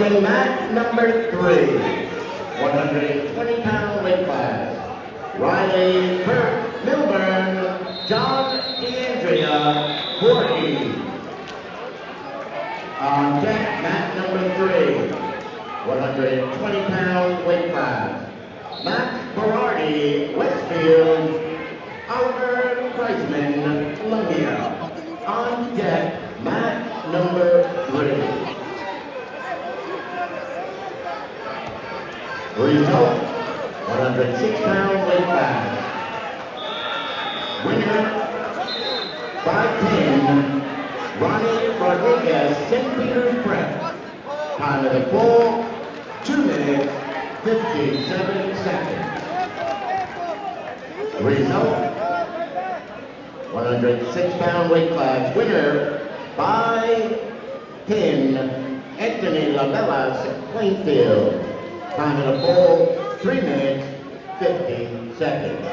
wrestling match number 3, 120-pound weight class. Riley Kurt Milburn, John DeAndrea, 40. On deck, match number 3, 120-pound weight class. Matt Berardi, Westfield, Oliver Kreisman, Columbia. On deck, match number 3. Result, 106-pound weight class. Winner, 5'10", Ronnie Rodriguez, St. Peter's Prep. Time of the fall, 2 minutes, 57 seconds. Result, 106-pound weight class. Winner, by pin, Anthony Labelas, Plainfield. Time of the fall, 3 minutes, 50 seconds.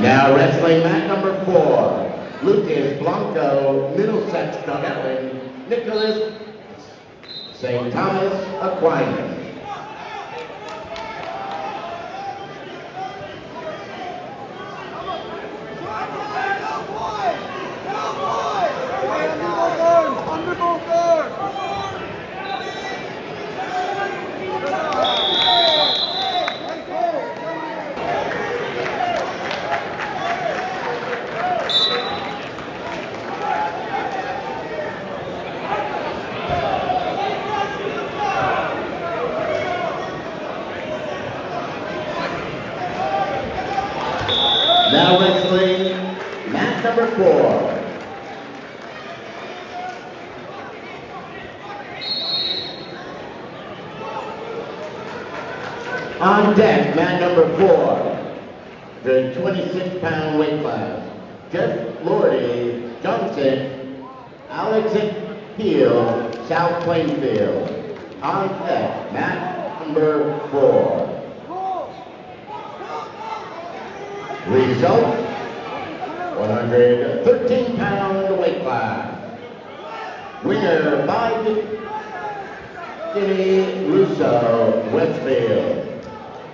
Now wrestling match number 4, Lucas Blanco, Middlesex, Dunellen, Nicholas St. Thomas Aquinas. Now wrestling match number 4. On deck, match number 4, the 26-pound weight class. Jeff Lordy Johnson, Alex Peel, South Plainfield. On deck, match number 4. Result, 113-pound weight class. Winner by Jimmy Russo, Westfield.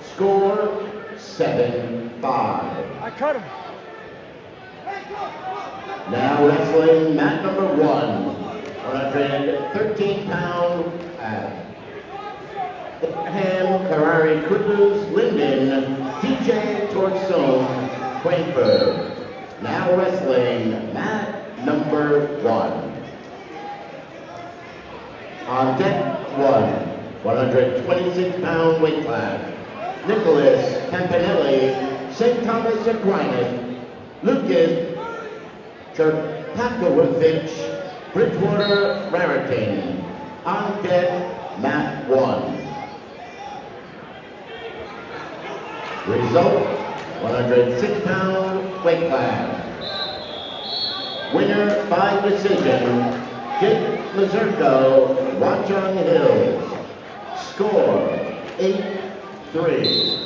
Score, 7-5. I cut him. Now wrestling match number 1, 113-pound Ham, Ferrari Cruz, Linden, TJ Torson, Quainford. Now wrestling, mat number 1. On deck 126-pound weight class. Nicholas Campanelli, St. Thomas Aquinas, Lucas Chertakowicz, Bridgewater Raritan. On deck, mat 1. Result, 106-pound weight class. Winner by decision, Jake Mazurko, Watchung Hills. Score, 8-3.